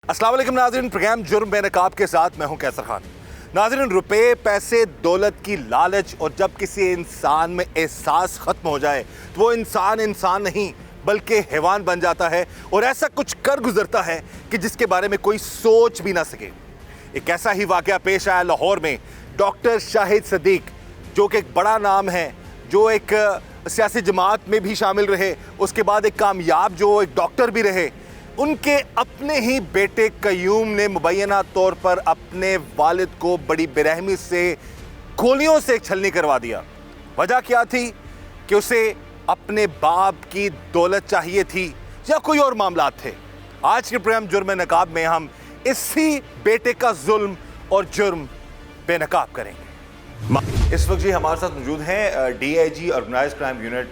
अस्सलाम वालेकुम नाज़रीन, प्रोग्राम जुर्म बेनकाब के साथ मैं हूं कैसर खान। नाज़रीन, रुपए, पैसे, दौलत की लालच और जब किसी इंसान में एहसास ख़त्म हो जाए तो वो इंसान नहीं बल्कि हैवान बन जाता है और ऐसा कुछ कर गुजरता है कि जिसके बारे में कोई सोच भी ना सके। एक ऐसा ही वाक़या पेश आया लाहौर में। डॉक्टर शाहिद सदीक, जो कि एक बड़ा नाम है, जो एक सियासी जमात में भी शामिल रहे, उसके बाद एक कामयाब जो एक डॉक्टर भी रहे, उनके अपने ही बेटे कयूम ने मुबैना तौर पर अपने वालिद को बड़ी बेरहमी से गोलियों से छलनी करवा दिया। वजह क्या थी कि उसे अपने बाप की दौलत चाहिए थी या कोई और मामला थे। आज के प्रोग्राम जुर्म नकाब में हम इसी बेटे का जुल्म और जुर्म बेनकाब करेंगे। इस वक्त जी हमारे साथ मौजूद हैं DIG organised crime unit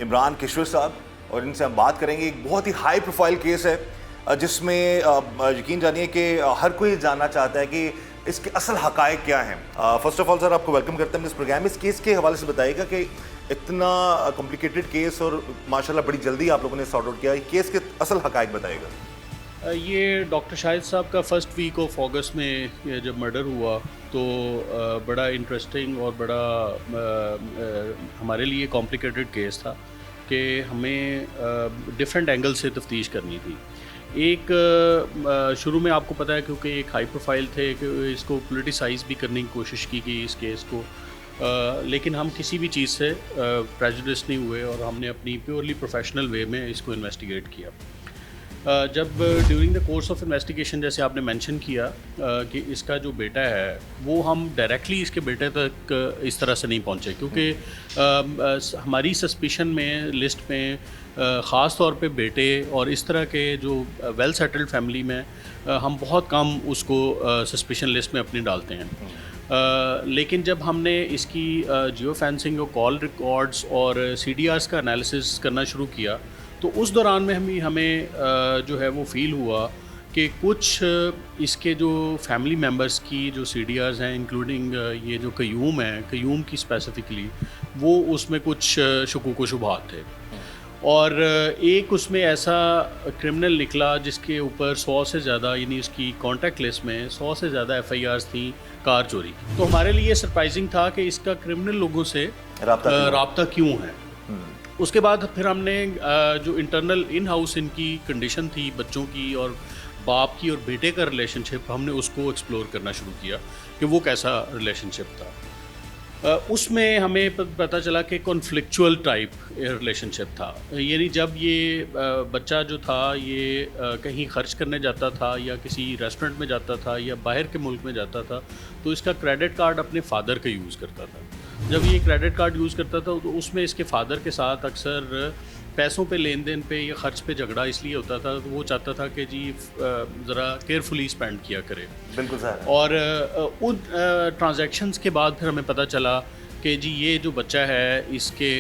Imran Kishore साहब, और इनसे हम बात करेंगे। एक बहुत ही हाई प्रोफाइल केस है जिसमें यकीन जानिए कि हर कोई जानना चाहता है कि इसके असल हकायक क्या हैं। फर्स्ट ऑफ ऑल सर, आपको वेलकम करते हैं इस प्रोग्राम में। इस केस के हवाले से बताइएगा कि इतना कॉम्प्लिकेटेड केस और माशाल्लाह बड़ी जल्दी आप लोगों ने सॉर्ट आउट किया। केस के असल हकायक बताइएगा। ये डॉक्टर शाहिद साहब का फर्स्ट वीक ऑफ अगस्त में जब मर्डर हुआ तो बड़ा इंटरेस्टिंग और बड़ा हमारे लिए कॉम्प्लिकेटेड केस था कि हमें डिफरेंट एंगल से तफ्तीश करनी थी। एक शुरू में आपको पता है क्योंकि एक हाई प्रोफाइल थे कि इसको पोलिटिसाइज़ भी करने की कोशिश की गई इस केस को, लेकिन हम किसी भी चीज़ से प्रेजुडिस नहीं हुए और हमने अपनी प्योरली प्रोफेशनल वे में इसको इन्वेस्टिगेट किया। जब during the course of investigation, जैसे आपने मेंशन किया कि इसका जो बेटा है वो हम डायरेक्टली इसके बेटे तक इस तरह से नहीं पहुंचे, क्योंकि हमारी सस्पिशन में लिस्ट में ख़ास तौर पे बेटे और इस तरह के जो वेल सेटल्ड फैमिली में हम बहुत कम उसको सस्पिशन लिस्ट में अपने डालते हैं। लेकिन जब हमने इसकी जियो फेंसिंग और कॉल रिकॉर्ड्स और CDRs का एनालिसिस करना शुरू किया तो उस दौरान में हमें जो है वो फील हुआ कि कुछ इसके जो फैमिली मेम्बर्स की जो CDRs हैं, इंक्लूडिंग ये जो कयूम है, कयूम की स्पेसिफिकली, वो उसमें कुछ शुकूक व शुबहात थे। और एक उसमें ऐसा क्रिमिनल निकला जिसके ऊपर 100 से ज़्यादा, यानी उसकी कॉन्टैक्ट लिस्ट में 100 से ज़्यादा FIRs थी कार चोरी। तो हमारे लिए सरप्राइजिंग था कि इसका क्रिमिनल लोगों से रब्ता क्यों है। उसके बाद फिर हमने जो इंटरनल इन हाउस इनकी कंडीशन थी बच्चों की और बाप की और बेटे का रिलेशनशिप, हमने उसको एक्सप्लोर करना शुरू किया कि वो कैसा रिलेशनशिप था। उसमें हमें पता चला कि कॉन्फ्लिक्चुअल टाइप रिलेशनशिप था। यानी जब ये बच्चा जो था ये कहीं ख़र्च करने जाता था या किसी रेस्टोरेंट में जाता था या बाहर के मुल्क में जाता था तो इसका क्रेडिट कार्ड अपने फ़ादर का यूज़ करता था। जब ये क्रेडिट कार्ड यूज़ करता था तो उसमें इसके फ़ादर के साथ अक्सर पैसों पे, लेन देन पे या ख़र्च पे झगड़ा इसलिए होता था, तो वो चाहता था कि जी ज़रा केयरफुली स्पेंड किया करे। बिल्कुल सर। और उन ट्रांजैक्शंस के बाद फिर हमें पता चला कि जी ये जो बच्चा है इसके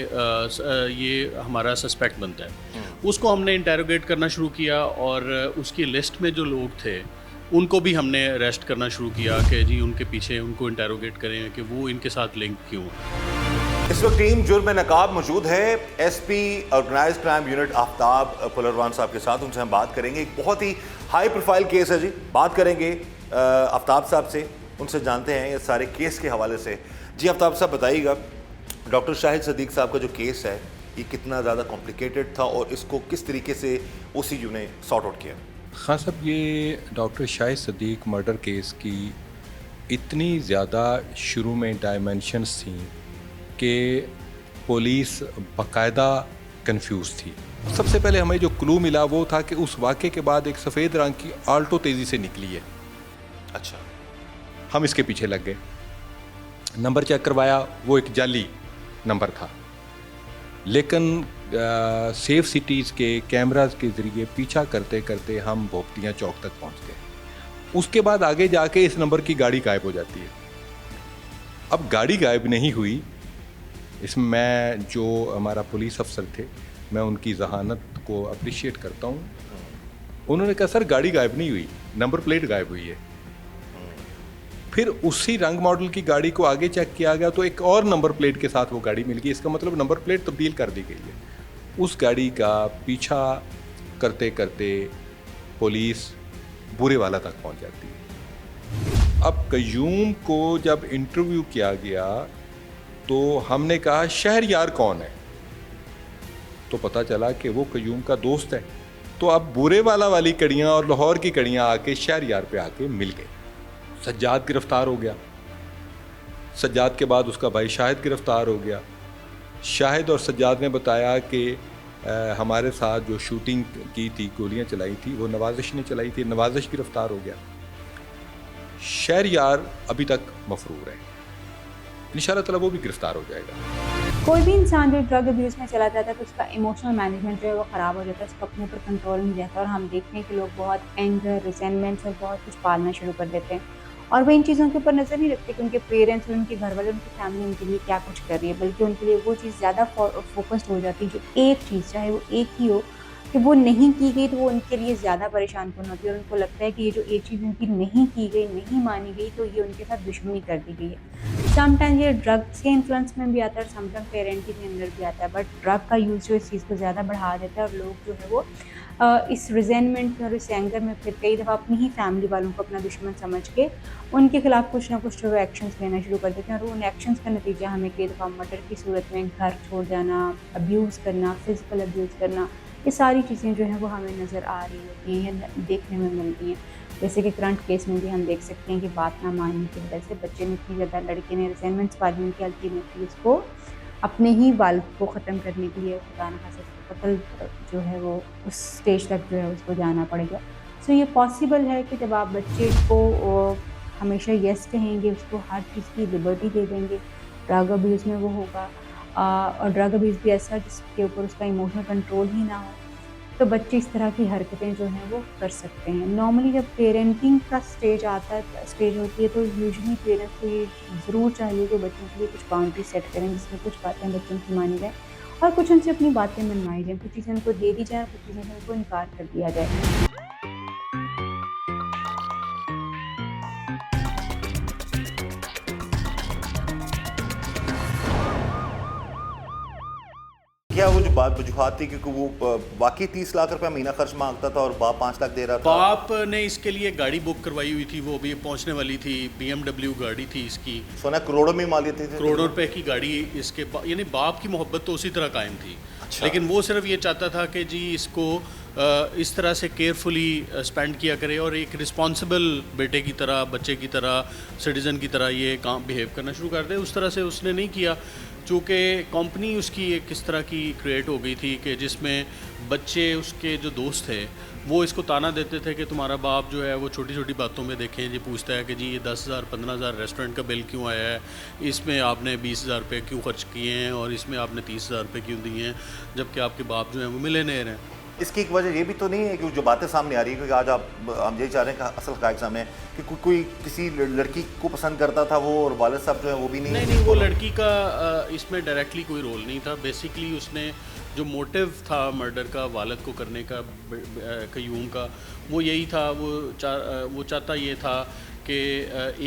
ये हमारा सस्पेक्ट बनता है। उसको हमने इंटेरोगेट करना शुरू किया और उसकी लिस्ट में जो लोग थे उनको भी हमने अरेस्ट करना शुरू किया कि जी उनके पीछे उनको इंटेरोगेट करें कि वो इनके साथ लिंक क्यों है। इस वक्त टीम जुर्म नकाब मौजूद है SP organised crime unit Aftab Pularwan साहब के साथ। उनसे हम बात करेंगे। एक बहुत ही हाई प्रोफाइल केस है जी। बात करेंगे आफ्ताब साहब से, उनसे जानते हैं ये सारे केस के हवाले से। जी आफ्ताब साहब बताइएगा, डॉक्टर शाहिद सदीक साहब का जो केस है ये कितना ज़्यादा कॉम्प्लिकेटेड था और इसको किस तरीके से OCU ने सॉर्ट आउट किया? हाँ साहब, ये doctor Shahid Sadiq murder case की इतनी ज़्यादा शुरू में डायमेंशंस थी कि पुलिस बाकायदा कंफ्यूज थी। सबसे पहले हमें जो क्लू मिला वो था कि उस वाक़े के बाद एक सफ़ेद रंग की आल्टो तेज़ी से निकली है। अच्छा। हम इसके पीछे लग गए, नंबर चेक करवाया, वो एक जाली नंबर था, लेकिन सेफ सिटीज़ के कैमरास के ज़रिए पीछा करते करते हम भोपतियाँ चौक तक पहुँच गए। उसके बाद आगे जाके इस नंबर की गाड़ी गायब हो जाती है। अब गाड़ी गायब नहीं हुई, इसमें मैं जो हमारा पुलिस अफसर थे मैं उनकी जहानत को अप्रिशिएट करता हूँ। उन्होंने कहा सर गाड़ी गायब नहीं हुई, नंबर प्लेट गायब हुई है। फिर उसी रंग मॉडल की गाड़ी को आगे चेक किया गया तो एक और नंबर प्लेट के साथ वो गाड़ी मिल गई। इसका मतलब नंबर प्लेट तब्दील कर दी गई है। उस गाड़ी का पीछा करते करते पुलिस बुरेवाला तक पहुंच जाती है। अब कयूम को जब इंटरव्यू किया गया तो हमने कहा शहरयार कौन है, तो पता चला कि वो कयूम का दोस्त है। तो अब बुरेवाला वाली कड़ियाँ और लाहौर की कड़ियाँ आके शहरयार पे आके मिल गए। सज्जाद गिरफ्तार हो गया, सज्जाद के बाद उसका भाई शाहिद गिरफ्तार हो गया। शाहिद और सज्जाद ने बताया कि हमारे साथ जो शूटिंग की थी, गोलियां चलाई थी, वो नवाजिश ने चलाई थी। नवाजिश गिरफ्तार हो गया। शहरयार अभी तक मफरूर है, इंशाअल्लाह ताला वो भी गिरफ्तार हो जाएगा। कोई भी इंसान जो ड्रग अब्यूज़ में चला जाता है तो उसका इमोशनल मैनेजमेंट जो है वो ख़राब हो जाता है, उसको अपने ऊपर कंट्रोल नहीं रहता और हम देखते हैं कि लोग बहुत एंगर, रिजेंटमेंट और बहुत कुछ पालना शुरू कर देते हैं और वो इन चीज़ों के ऊपर नज़र नहीं रखते कि उनके पेरेंट्स और उनके घर वाले, उनकी फैमिली उनके लिए क्या कुछ कर रही है, बल्कि उनके लिए वो चीज़ ज़्यादा फोकस्ड हो जाती है। जो एक चीज़, चाहे वो एक ही हो, कि वो नहीं की गई तो वो उनके लिए ज़्यादा परेशानकुन होती है और उनको लगता है कि ये जो एक चीज़ उनकी नहीं की गई, नहीं मानी गई, तो ये उनके साथ दुश्मनी कर दी गई है। समटाइम ये ड्रग्स के इन्फ्लुएंस में भी आता है और समटाइम पेरेंटिंग के अंदर भी आता है, बट ड्रग का यूज़ जो इस चीज़ को ज़्यादा बढ़ा देता है और लोग जो है वो इस रिजेंटमेंट में और इस एंगर में फिर कई दफ़ा अपनी ही फैमिली वालों को अपना दुश्मन समझ के उनके खिलाफ कुछ ना कुछ जो है एक्शंस लेना शुरू कर देते हैं और उन एक्शंस का नतीजा हमें कई दफ़ा मर्डर की सूरत में घर छोड़ जाना, अब्यूज़ करना, फिज़िकल अब्यूज़ करना, ये सारी चीज़ें जो हैं वो हमें नज़र आ रही होती हैं या देखने में मिलती हैं। जैसे कि करंट केस में भी हम देख सकते हैं कि बात ना मानने की वजह से बच्चे ने इतनी ज़्यादा, लड़के ने रिजेंटमेंट्स पालने की, अल्टीमेटली उसको अपने ही वालिद को ख़त्म करने के लिए खुदा न खास्ता कत्ल जो है वो उस स्टेज तक जो है उसको जाना पड़ेगा। सो ये पॉसिबल है कि जब आप बच्चे को हमेशा येस कहेंगे, उसको हर चीज़ की लिबर्टी दे देंगे, ड्रग अब्यूज़ में वो होगा और ड्रग अब्यूज़ भी ऐसा जिसके ऊपर उसका इमोशनल कंट्रोल ही ना हो, तो बच्चे इस तरह की हरकतें जो हैं वो कर सकते हैं। नॉर्मली जब पेरेंटिंग का स्टेज होती है तो यूजुअली पेरेंट्स को ये ज़रूर चाहिए कि बच्चों के लिए कुछ बाउंड्री सेट करें, जिसमें कुछ बातें बच्चों की मानी जाए और कुछ उनसे अपनी बातें मनवाई जाएँ, कुछ चीज़ें उनको दे दी जाए, कुछ चीज़ें उनको इनकार कर दिया जाए। क्या वो जो बात वजूहात थी क्योंकि वो बाकी 30 लाख रुपए महीना खर्च मांगता था और बाप 5 लाख दे रहा था? बाप ने इसके लिए गाड़ी बुक करवाई हुई थी, वो भी पहुंचने वाली थी, BMW गाड़ी थी इसकी, सोना करोड़ों में माल लेते थे, करोड़ों रुपए की गाड़ी इसके, यानी बाप की मोहब्बत तो उसी तरह कायम थी। अच्छा। लेकिन वो सिर्फ ये चाहता था कि जी इसको इस तरह से केयरफुली स्पेंड किया करे और एक रिस्पॉन्सिबल बेटे की तरह, बच्चे की तरह, सिटीज़न की तरह ये काम बिहेव करना शुरू कर दे। उस तरह से उसने नहीं किया, चूँकि कंपनी उसकी एक किस तरह की क्रिएट हो गई थी कि जिसमें बच्चे उसके जो दोस्त थे वो इसको ताना देते थे कि तुम्हारा बाप जो है वो छोटी छोटी बातों में देखें जी पूछता है कि जी ये 10,000 15,000 रेस्टोरेंट का बिल क्यों आया है, इसमें आपने 20,000 रुपये क्यों खर्च किए हैं और इसमें आपने 30,000 रुपये क्यों दिए हैं, जबकि आपके बाप जो हैं वो मिलियनेयर हैं। इसकी एक वजह ये भी तो नहीं है कि जो बातें सामने आ रही है, क्योंकि आज हम यही चाह रहे हैं कि असल हक़ाइक़ सामने है कि कोई किसी लड़की को पसंद करता था वो और वालिद साहब जो है वो भी नहीं वो लड़की का इसमें डायरेक्टली कोई रोल नहीं था। बेसिकली उसने जो मोटिव था मर्डर का वालिद को करने का कयूम का, वो यही था, वो चाहता ये था कि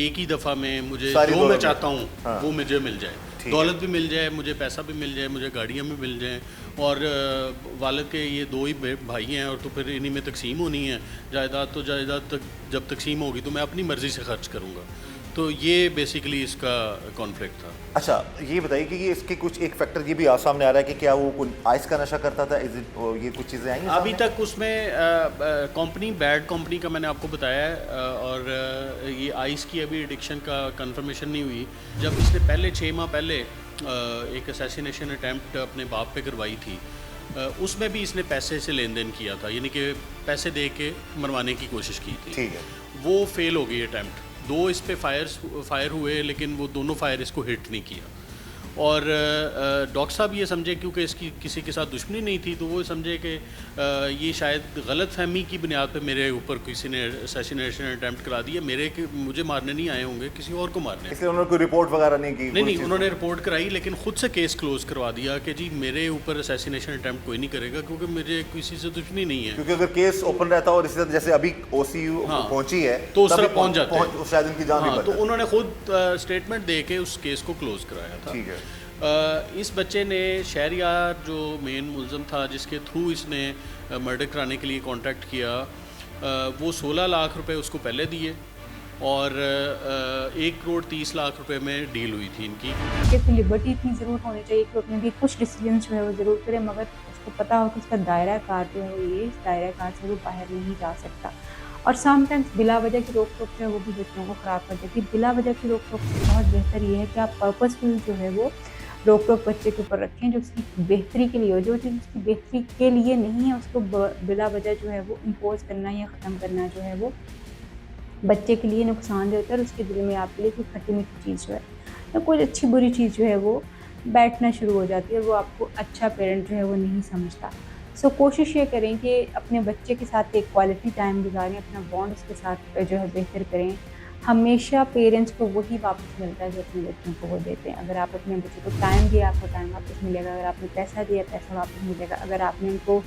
एक ही दफ़ा में मुझे जो मैं चाहता हूँ हाँ। वो मुझे मिल जाए, दौलत भी मिल जाए, मुझे पैसा भी मिल जाए, मुझे गाड़ियाँ भी मिल जाएं और वालिद के ये 2 ही भाई हैं और तो फिर इन्हीं में तकसीम होनी है जायदाद, तो जायदाद तक जब तकसीम होगी तो मैं अपनी मर्ज़ी से खर्च करूँगा। तो ये बेसिकली इसका कॉन्फ्लिक्ट था। अच्छा, ये बताइए कि ये इसके कुछ एक फैक्टर ये भी सामने आ रहा है कि क्या वो आइस का नशा करता था, ये कुछ चीज़ें आई हैं अभी तक उसमें कंपनी, बैड कंपनी का मैंने आपको बताया है और ये आइस की अभी एडिक्शन का कंफर्मेशन नहीं हुई। जब इसने पहले 6 माह पहले एक असैसिनेशन अटैम्प्ट अपने बाप पे करवाई थी, उसमें भी इसने पैसे से लेन देन किया था, यानी कि पैसे दे के मरवाने की कोशिश की थी। ठीक है। वो फेल हो गई अटैम्प्ट। 2 इस पे फायर हुए लेकिन वो दोनों फायर इसको हिट नहीं किया और डॉक्टर साहब ये समझे क्योंकि इसकी किसी के साथ दुश्मनी नहीं थी, तो वो समझे कि ये शायद गलत फहमी की बुनियाद पे मेरे ऊपर किसी ने असैसिनेशन अटैम्प्ट करा दिया, मुझे मारने नहीं आए होंगे, किसी और को मारने। इसलिए उन्होंने कोई रिपोर्ट वगैरह नहीं की? नहीं, उन्होंने रिपोर्ट कराई, लेकिन खुद से केस क्लोज करवा दिया कि जी मेरे ऊपर असैसिनेशन अटैम्प्ट कोई नहीं करेगा क्योंकि मुझे किसी से दुश्मनी नहीं है। क्योंकि अगर केस ओपन रहता और इसी तरह जैसे अभी OCU पहुंची है तो उस तरह पहुंच जाते, शायद इनकी जान भी बच तो जाती। उन्होंने खुद स्टेटमेंट दे के उस केस को क्लोज कराया था। ठीक है। इस बच्चे ने शहरियार जो मेन मुलज़म था जिसके थ्रू इसने मर्डर कराने के लिए कांटेक्ट किया, वो 16 लाख रुपए उसको पहले दिए और 1,30,00,000 रुपए में डील हुई थी इनकी। कि लिबर्टी इतनी ज़रूर होनी चाहिए कि अपने लिए कुछ डिसीजन जो है वो ज़रूर करे, मगर उसको पता हो कि उसका दायरा कार जो है वो ये, इस दायरा कार से वो बाहर नहीं जा सकता। और समटाइम्स बिला वजह की रोक टोक जो है वो भी बच्चों को ख़राब कर देती है। बिला वजह की रोक टोक से बहुत बेहतर ये है कि आप पर्पसफुल जो है वो रोक टोक बच्चे के ऊपर रखें, जो उसकी बेहतरी के लिए हो। जो चीज़ उसकी बेहतरी के लिए नहीं है उसको बिला वजह जो है वो इम्पोज करना या ख़त्म करना जो है वो बच्चे के लिए नुकसान देता है और उसके दिल में आपके लिए कोई खट्टी मीठी चीज़ जो है या कोई अच्छी बुरी चीज़ जो है वो बैठना शुरू हो जाती है और वो आपको अच्छा पेरेंट जो है वो नहीं समझता। सो कोशिश ये करें कि अपने बच्चे के साथ एक क्वालिटी टाइम गुजारें, अपना बॉन्ड उसके साथ जो है बेहतर करें। हमेशा पेरेंट्स को वही वापस मिलता है जो अपने बच्चों को वो देते हैं। अगर आप अपने बच्चे को टाइम दिया, आपको टाइम वापस मिलेगा। अगर आपने पैसा दिया, पैसा वापस मिलेगा। अगर आपने उनको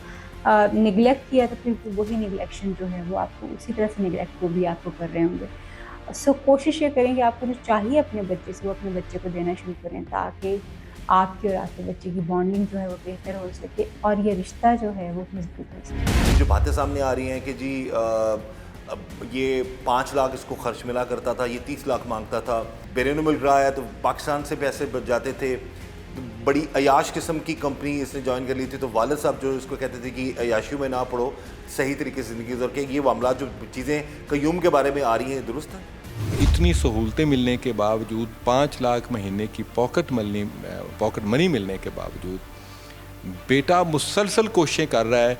निगलेक्ट किया तो फिर वही निगलेक्शन जो है वो आपको उसी तरह से निगलेक्ट को भी आपको कर रहे होंगे। सो कोशिश ये करें कि आपको जो चाहिए अपने बच्चे से वो अपने बच्चे को देना शुरू करें, ताकि आपके और आपके बच्चे की बॉन्डिंग जो है वो बेहतर हो सके और ये रिश्ता जो है वो मजबूत हो सके। जो बातें सामने आ रही हैं कि जी अब ये 5 लाख इसको खर्च मिला करता था, ये 30 लाख मांगता था, बैरून मुल्क रहा है तो पाकिस्तान से पैसे बच जाते थे, तो बड़ी अयाश किस्म की कंपनी इसने ज्वाइन कर ली थी, तो वालिद साहब जो इसको कहते थे कि अयाशियों में ना पड़ो, सही तरीके से ज़िंदगी गुजर के। ये मामला जो चीज़ें कयूम के बारे में आ रही हैं दुरुस्त है? इतनी सहूलतें मिलने के बावजूद 5 लाख महीने की पॉकेट मनी मिलने के बावजूद बेटा मुसलसल कोशिशें कर रहा है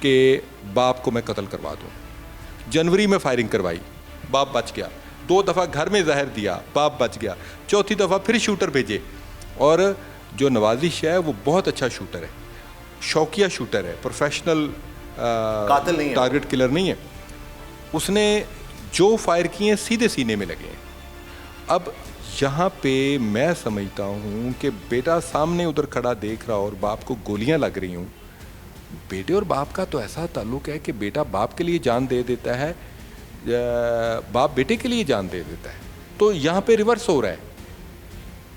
कि बाप को मैं कत्ल करवा दूँ। जनवरी में फायरिंग करवाई, बाप बच गया। 2 दफ़ा घर में जहर दिया, बाप बच गया। 4थी दफ़ा फिर शूटर भेजे। और जो नवाजिश है वो बहुत अच्छा शूटर है, शौकिया शूटर है, प्रोफेशनल कातिल नहीं है, टारगेट किलर नहीं है। उसने जो फायर किए सीधे सीने में लगे। अब यहाँ पे मैं समझता हूँ कि बेटा सामने उधर खड़ा देख रहा और बाप को गोलियाँ लग रही हूँ। बेटे और बाप का तो ऐसा ताल्लुक़ है कि बेटा बाप के लिए जान दे देता है, बाप बेटे के लिए जान दे देता है। तो यहाँ पे रिवर्स हो रहा है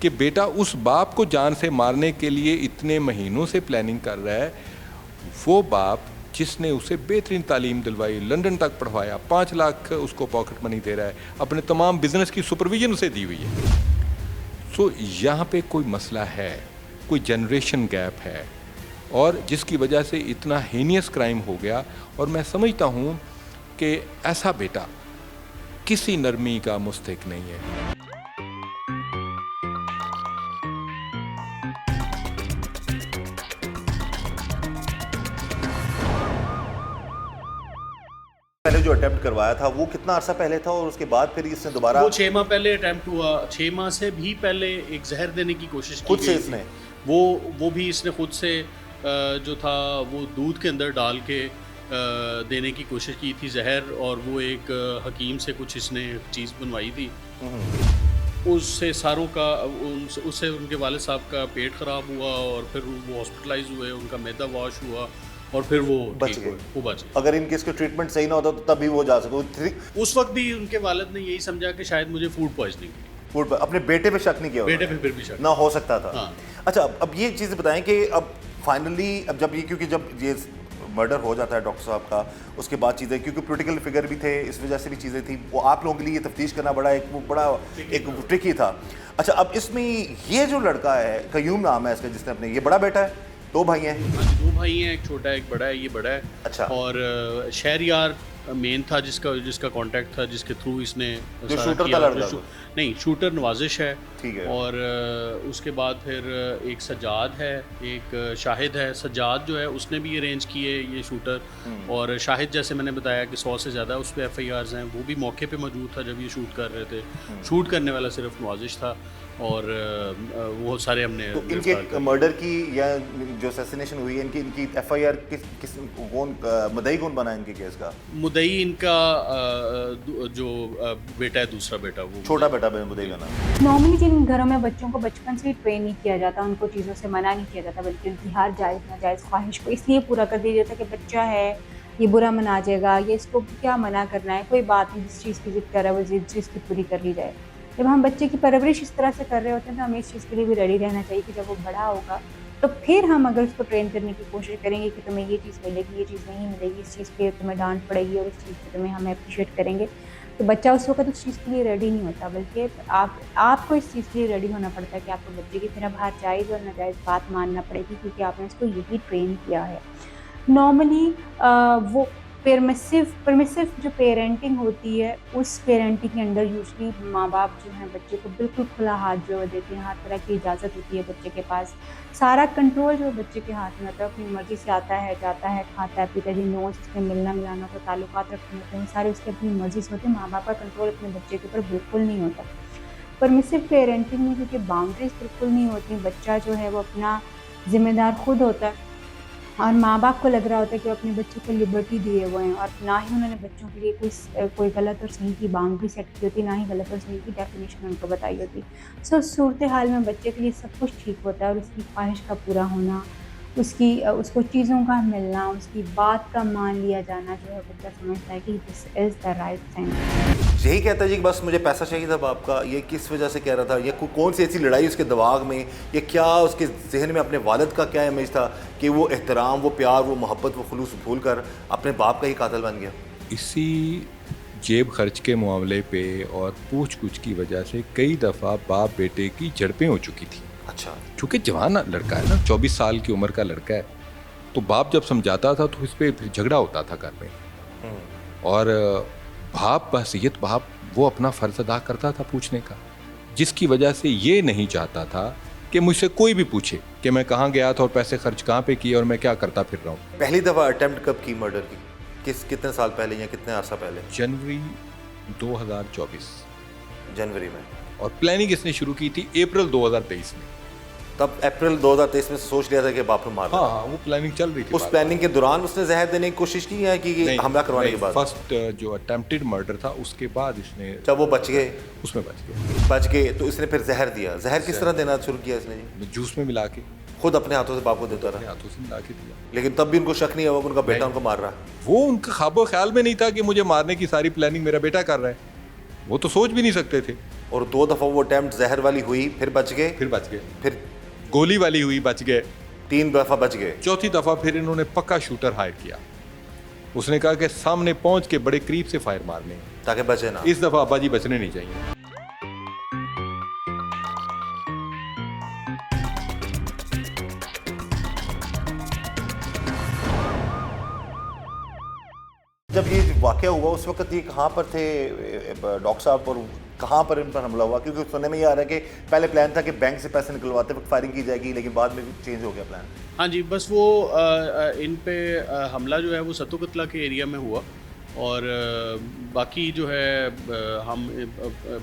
कि बेटा उस बाप को जान से मारने के लिए इतने महीनों से प्लानिंग कर रहा है। वो बाप जिसने उसे बेहतरीन तालीम दिलवाई, लंदन तक पढ़वाया, 5 लाख उसको पॉकेट मनी दे रहा है, अपने तमाम बिजनेस की सुपरविजन उसे दी हुई है। सो यहाँ पे कोई मसला है, कोई जनरेशन गैप है और जिसकी वजह से इतना हीनियस क्राइम हो गया। और मैं समझता हूँ कि ऐसा बेटा किसी नरमी का मुस्तहिक नहीं है। पहले जो अटेम्प्ट करवाया था वो कितना अरसा पहले था और उसके बाद फिर इसने दोबारा? वो 6 माह पहले अटेम्प्ट हुआ। 6 माह से भी पहले एक जहर देने की कोशिश की खुद से गई इसने? वो भी इसने खुद से जो था वो दूध के अंदर डाल के देने की कोशिश की थी जहर, और वो एक हकीम से कुछ इसने चीज़ बनवाई थी। उससे सारों का उससे उनके वालिद साहब का पेट ख़राब हुआ और फिर वो हॉस्पिटलाइज हुए, उनका मैदा वॉश हुआ और फिर वो बच ठीक गए। हुए, वो बच गए। अगर इनके इसका ट्रीटमेंट सही ना होता तो तभी वो जा सके। उस वक्त भी उनके वालिद ने यही समझा कि शायद मुझे फूड पॉइजनिंग की। फूड पर अपने बेटे पे शक नहीं किया? बेटे पे फिर भी शक ना हो सकता था। हाँ। अच्छा, अब ये चीज़ बताएं कि अब फाइनली अब जब ये, क्योंकि जब ये मर्डर हो जाता है डॉक्टर साहब का, उसके बाद चीज़ें, क्योंकि पॉलिटिकल फिगर भी थे, इस वजह से भी चीज़ें थी, वो आप लोगों के लिए तफ्तीश करना बड़ा एक ट्रिकी था। अच्छा, अब इसमें ये जो लड़का है, कयूम नाम है इसका, जिसने अपने, ये बड़ा बेटा है, 2 भाई हैं? 2 भाई हैं, एक छोटा है एक बड़ा है, ये बड़ा है। अच्छा। और शहरियार मेन था जिसका कांटेक्ट था, जिसके थ्रू इसने जो सारा शूटर किया। था लड़का नहीं, शूटर नवाजिश है। ठीक है। और उसके बाद फिर एक सज्जाद है, एक शाहिद है। सज्जाद जो है उसने भी अरेंज किए ये शूटर, और शाहिद जैसे मैंने बताया कि 100 से ज़्यादा उस पर FIRs हैं, वो भी मौके पे मौजूद था जब ये शूट कर रहे थे। शूट करने वाला सिर्फ नवाजिश था, और वो सारे हमने तो गिरफ्तार इनके कर मर्डर की या जो असैसिनेशन हुई है इनकी FIR किस कौन मुद्दई कौन बना इनके केस का? मुद्दई इनका जो बेटा है, दूसरा बेटा, वो छोटा बेटा मुद्दई का नाम। नॉर्मली जिन घरों में बच्चों को बचपन से ही ट्रेन नहीं किया जाता, उनको चीज़ों से मना नहीं किया जाता, बल्कि उनकी हर जायज़ नाजायज़ ख्वाहिश को इसलिए पूरा कर दिया जाता है कि बच्चा है, ये बुरा मना जाएगा, ये इसको क्या मना करना है, कोई बात नहीं, जिस चीज़ की ज़िद कर रहा है वो चीज़ की पूरी कर ली जाए। जब हम बच्चे की परवरिश इस तरह से कर रहे होते हैं तो हमें इस चीज़ के लिए भी रेडी रहना चाहिए कि जब वो बड़ा होगा तो फिर हम अगर उसको ट्रेन करने की कोशिश करेंगे कि तुम्हें ये चीज़ मिलेगी, ये चीज़ नहीं मिलेगी, इस चीज़ पे तुम्हें डांट पड़ेगी और इस चीज़ पे तुम्हें हम अप्रिशिएट करेंगे, तो बच्चा उस वक्त उस चीज़ के लिए रेडी नहीं होता, बल्कि आपको इस चीज़ के लिए रेडी होना पड़ता है कि आपको बच्चे की तरफ हर जायज़ और नाजायज़ बात मानना पड़ेगी, क्योंकि आपने उसको यही ट्रेन किया है। नॉर्मली वो परमिसिव जो पेरेंटिंग होती है, उस पेरेंटिंग के अंडर यूजली माँ बाप जो हैं बच्चे को बिल्कुल खुला हाथ जो देते हैं, हर तरह की इजाज़त होती है बच्चे के पास, सारा कंट्रोल जो बच्चे के हाथ में होता है, अपनी मर्ज़ी से आता है, जाता है, खाता है, पीता है, जिन लोगों से मिलना मिलाना होता है, ताल्लुकात रखने होते हैं, सारे उसके अपनी मर्ज़ी से होते हैं। माँ बाप का कंट्रोल अपने बच्चे के ऊपर बिल्कुल नहीं होता। परमिसिव पेरेंटिंग में क्योंकि बाउंड्रीज बिल्कुल नहीं होती, बच्चा जो है वो अपना ज़िम्मेदार खुद होता है, और माँ बाप को लग रहा होता है कि वो अपने बच्चों को लिबर्टी दिए हुए हैं, और ना ही उन्होंने बच्चों के लिए कोई गलत और सही की बाउंड्री सेट की होती, ना ही गलत और सही की डेफिनेशन उनको बताई होती। सो सूरत हाल में बच्चे के लिए सब कुछ ठीक होता है, और उसकी ख्वाहिश का पूरा होना, उसको चीज़ों का मिलना, उसकी बात का मान लिया जाना, जो है बच्चा समझता है कि this is the right thing. यही कहता है जी कि बस मुझे पैसा चाहिए था बाप का। ये किस वजह से कह रहा था, ये कौन सी ऐसी लड़ाई उसके दिमाग में, ये क्या उसके जहन में अपने वालिद का क्या इमेज था कि वो एहतराम, वो प्यार, वो मोहब्बत, वो खुलूस भूल कर अपने बाप का ही कातिल बन गया? इसी जेब खर्च के मामले पे और पूछ कुछ की वजह से कई दफ़ा बाप बेटे की झड़पें हो चुकी थी। अच्छा। चूँकि जवान लड़का है ना, 24 साल की उम्र का लड़का है, तो बाप जब समझाता था तो इस पर फिर झगड़ा होता था घर में, और बाप बहसीयत बाप वो अपना फ़र्ज अदा करता था पूछने का, जिसकी वजह से ये नहीं चाहता था कि मुझसे कोई भी पूछे कि मैं कहाँ गया था और पैसे खर्च कहाँ पे किए और मैं क्या करता फिर रहा हूँ। पहली दफ़ा अटेम्प्ट कब की मर्डर की? कितने साल पहले या कितने अर्सा पहले? जनवरी 2024 जनवरी में। और प्लानिंग इसने शुरू की थी अप्रैल 2023 में। तब अप्रैल 2023 में सोच लिया था कि बाप को मार हाँ हाँ, वो प्लानिंग चल रही थी। उस प्लानिंग के दौरान उसने जहर देने की कोशिश की है कि हमला करवाने के बाद? फर्स्ट जो अटेम्प्टेड मर्डर था उसके बाद इसने, जब वो बच गए, उसमें बच गए तो इसने फिर जहर दिया। जहर किस तरह देना शुरू किया इसने जी? जूस में मिला के खुद अपने हाथों से बाप को देता रहा? हाथों से मिला के दिया। लेकिन तब भी उनको शक नहीं हुआ कि उनका बेटा उनको मार रहा है? वो उनका ख्वाबो ख्याल में नहीं था कि मुझे मारने की सारी प्लानिंग मेरा बेटा कर रहा है, वो तो सोच भी नहीं सकते थे। और 2 दफ़ा वो अटेम्प्ट जहर वाली हुई, फिर बच गए, फिर गोली वाली हुई, बच गए, 3 दफ़ा बच गए। चौथी दफ़ा फिर इन्होंने पक्का शूटर हायर किया। उसने कहा कि सामने पहुंच के बड़े करीब से फायर मारने ताकि बचे ना। इस दफ़ा अब्बा जी बचने नहीं चाहिए। जब ये वाक़या हुआ उस वक्त ये कहाँ पर थे डॉक्टर साहब, और कहाँ पर इन पर हमला हुआ? क्योंकि सुनने में ये आ रहा है कि पहले प्लान था कि बैंक से पैसे निकलवाते वक्त फायरिंग की जाएगी, लेकिन बाद में चेंज हो गया प्लान। हाँ जी, बस वो इन पे हमला जो है वो सत्तू कतला के एरिया में हुआ, और बाकी जो है हम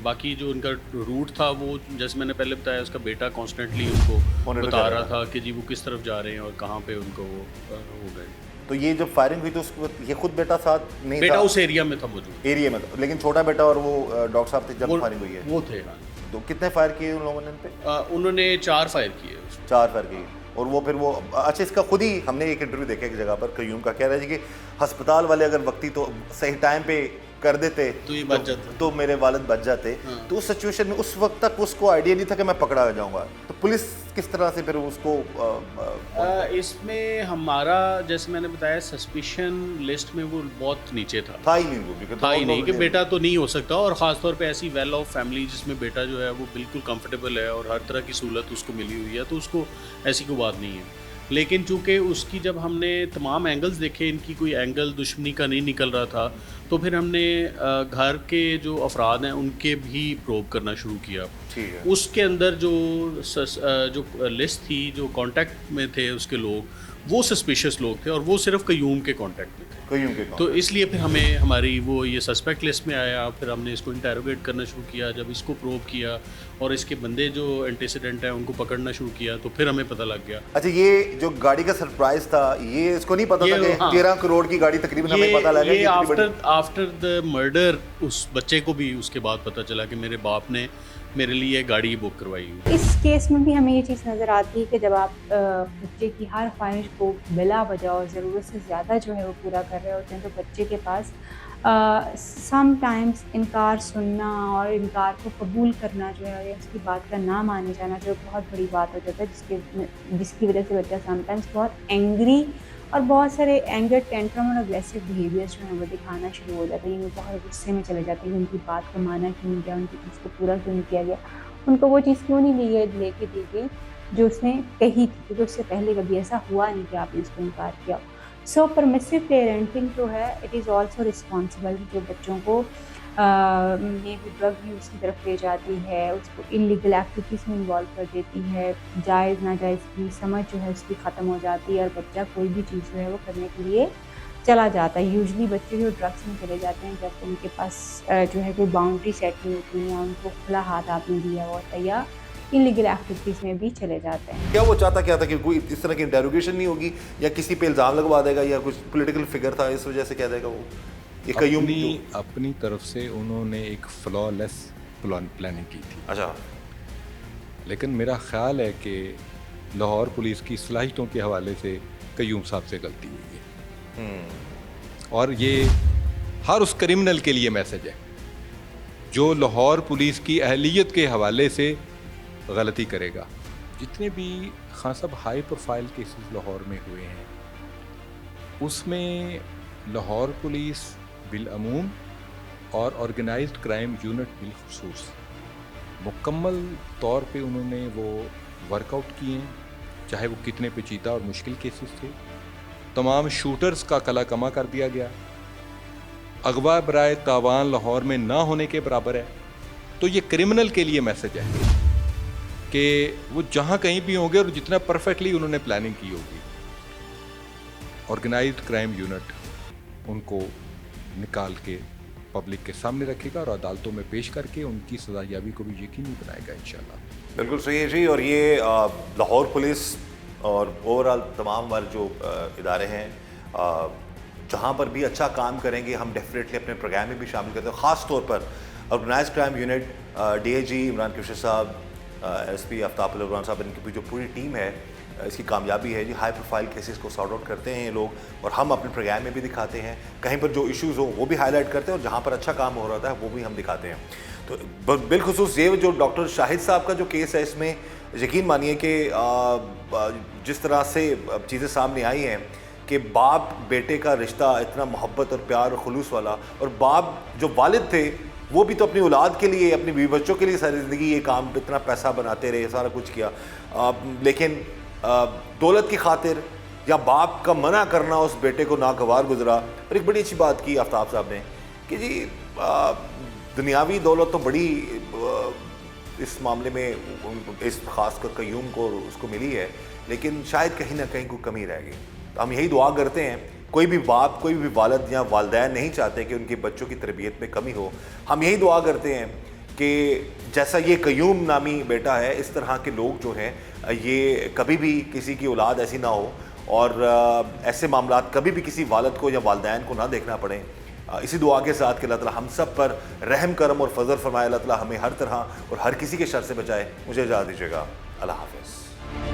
बाकी जो उनका रूट था वो जैसे मैंने पहले बताया, उसका बेटा कॉन्स्टेंटली उनको बता रहा था कि जी वो किस तरफ जा रहे हैं और कहाँ पे उनको वो हो गए। तो ये जब फायरिंग हुई तो उसको ये खुद बेटा साथ नहीं बेटा था? उस एरिया में था मौजूद, एरिया में था, लेकिन छोटा बेटा और वो डॉक्टर साहब थे जब फायरिंग हुई है? वो थे। हाँ। तो कितने फायर किए उन लोगों ने इन पे? उन्होंने 4 फायर किए। 4 फायर किए। और वो फिर वो अच्छा, इसका खुद ही हमने एक इंटरव्यू देखा एक जगह पर, कयूम का कह रहा है जी कि अस्पताल वाले अगर वक्ती तो सही टाइम पे कर देते तो ये बच जाता, तो मेरे वालिद बच जाते। हाँ। तो उस सिचुएशन में उस वक्त तक उसको आइडिया नहीं था कि मैं पकड़ा जाऊंगा, तो पुलिस किस तरह से फिर उसको इसमें हमारा जैसे मैंने बताया सस्पिशन लिस्ट में वो बहुत नीचे था ही नहीं, वो था ही नहीं कि बेटा तो नहीं हो सकता, और ख़ासतौर पे ऐसी वेल ऑफ फैमिली जिसमें बेटा जो है वो बिल्कुल कंफर्टेबल है और हर तरह की सहूलत उसको मिली हुई है, तो उसको ऐसी कोई बात नहीं है। लेकिन चूंकि उसकी जब हमने तमाम एंगल्स देखे, इनकी कोई एंगल दुश्मनी का नहीं निकल रहा था, तो फिर हमने घर के जो अफराद हैं उनके भी प्रोब करना शुरू किया। ठीक है। उसके अंदर जो लिस्ट थी, जो कांटेक्ट में थे उसके लोग, वो सस्पिशियस लोग थे और वो सिर्फ कयूम के कांटेक्ट में थे। कयूम के तो इसलिए फिर हमें हमारी वो ये सस्पेक्ट लिस्ट में आया। फिर हमने इसको इंटेरोगेट करना शुरू किया। जब इसको प्रोब किया और इसके बंदे जो एंटीसीडेंट हैं उनको पकड़ना शुरू किया, तो फिर हमें पता लग गया। अच्छा, ये जो गाड़ी का सरप्राइज था, ये इसको नहीं पता था कि 13 करोड़ की गाड़ी तकरीबन हमें पता लगा। ये आफ्टर द मर्डर उस बच्चे को भी उसके बाद पता चला कि मेरे बाप ने मेरे लिए गाड़ी बुक करवाई। इस केस में भी हमें ये चीज़ नज़र आती है कि जब आप बच्चे की हर ख्वाहिश को बिला वजह और ज़रूरत से ज़्यादा जो है वो पूरा कर रहे होते हैं, तो बच्चे के पास सम टाइम्स इनकार सुनना और इनकार को कबूल करना जो है, या उसकी बात का ना माने जाना जो बहुत बड़ी बात हो जाता है, जिसकी वजह से बच्चा समटाइम्स बहुत एंग्री और बहुत सारे एंगर टेंट्रम और अग्रेसिव बिहेवियर्स जो हैं वो दिखाना शुरू हो जाता है। ये बहुत गुस्से में चले जाते हैं कि उनकी बात को माना क्यों नहीं गया, उनकी चीज़ को पूरा क्यों नहीं किया गया, उनको वो चीज़ क्यों नहीं लेके दी गई जो उसने कही थी, क्योंकि उससे पहले कभी ऐसा हुआ नहीं कि आपने उसको इनकार किया। सो परमिसिव पेरेंटिंग जो है, इट इज़ ऑल्सो रिस्पॉन्सिबल, जो बच्चों को ये भी ड्रग यूज़ की तरफ ले जाती है, उसको इलीगल एक्टिविटीज़ में इन्वॉल्व कर देती है, जायज़ नाजायज़ की समझ जो है उसकी ख़त्म हो जाती है और बच्चा कोई भी चीज़ जो है वो करने के लिए चला जाता है। यूजुअली बच्चे जो ड्रग्स में चले जाते हैं जब उनके पास जो है कोई बाउंड्री सेट नहीं होती है, या उनको खुला हाथ आपने दिया हुआ होता है, या इलीगल एक्टिविटीज़ में भी चले जाते हैं। क्या वो चाहता क्या था कि कोई इस तरह की इंटेरोगेशन नहीं होगी या किसी पे इल्ज़ाम लगवा देगा या कुछ पॉलिटिकल फिगर था इस वजह से कह देगा वो? ये कयूम अपनी तरफ से उन्होंने एक फ्लॉलेस प्लानिंग की थी। अच्छा। लेकिन मेरा ख्याल है कि लाहौर पुलिस की सलाहियतों के हवाले से कयूम साहब से गलती हुई है, और ये हर उस क्रिमिनल के लिए मैसेज है जो लाहौर पुलिस की अहलियत के हवाले से गलती करेगा। जितने भी खान साहब हाई प्रोफाइल केसेस लाहौर में हुए हैं, उसमें लाहौर पुलिस बिलअमूम और ऑर्गेनाइज्ड क्राइम यूनिट बिलखुसूस मुकम्मल तौर पे उन्होंने वो वर्कआउट किए हैं, चाहे वो कितने पेचीदा और मुश्किल केसेस थे। तमाम शूटर्स का कला कमा कर दिया गया। अगवा बराए तावान लाहौर में ना होने के बराबर है। तो ये क्रिमिनल के लिए मैसेज है कि वो जहाँ कहीं भी होंगे और जितना परफेक्टली उन्होंने प्लानिंग की होगी, ऑर्गेनाइज्ड क्राइम यूनिट उनको निकाल के पब्लिक के सामने रखेगा और अदालतों में पेश करके उनकी सजायाबी को भी यकीनी बनाएगा इंशाल्लाह। बिल्कुल सही है जी। और ये लाहौर पुलिस और ओवरऑल तमाम वाले जो इदारे हैं जहाँ पर भी अच्छा काम करेंगे, हम डेफिनेटली अपने प्रोग्राम में भी शामिल करते हैं। ख़ास तौर पर organised crime unit, DIG Imran Qureshi साहब, SP आफ्ताब अल-इमरान साहब, इनकी जो पूरी टीम है, इसकी कामयाबी है जी। हाई प्रोफाइल केसेस को सॉर्ट आउट करते हैं ये लोग, और हम अपने प्रोग्राम में भी दिखाते हैं। कहीं पर जो इश्यूज़ हो वो भी हाईलाइट करते हैं, और जहाँ पर अच्छा काम हो रहा था वो भी हम दिखाते हैं। तो बिलखुसूस ये जो डॉक्टर शाहिद साहब का जो केस है, इसमें यकीन मानिए कि जिस तरह से चीज़ें सामने आई हैं कि बाप बेटे का रिश्ता इतना मोहब्बत और प्यार और खुलूस वाला, और बाप जो वालिद थे वो भी तो अपनी औलाद के लिए, अपनी बीवी बच्चों के लिए सारी ज़िंदगी ये काम, इतना पैसा बनाते रहे, सारा कुछ किया, लेकिन दौलत की खातिर या बाप का मना करना उस बेटे को नागवार गुजरा। और एक बड़ी अच्छी बात की आफ्ताब साहब ने कि जी दुनियावी दौलत तो बड़ी इस मामले में इस खास कर कयूम को उसको मिली है, लेकिन शायद कहीं ना कहीं कोई कमी रह गई। तो हम यही दुआ करते हैं, कोई भी बाप, कोई भी वालिद या वालिदैन नहीं चाहते कि उनके बच्चों की तरबियत में कमी हो। हम यही दुआ करते हैं कि जैसा ये कयूम नामी बेटा है, इस तरह के लोग जो हैं ये कभी भी किसी की औलाद ऐसी ना हो, और ऐसे मामलात कभी भी किसी वालिद को या वालिदैन को ना देखना पड़े। इसी दुआ के साथ कि अल्लाह ताला हम सब पर रहम करम और फजल फरमाए, अल्लाह ताला हमें हर तरह और हर किसी के शर से बचाए। मुझे इजाज़त दीजिएगा। अल्लाह हाफ़िज़।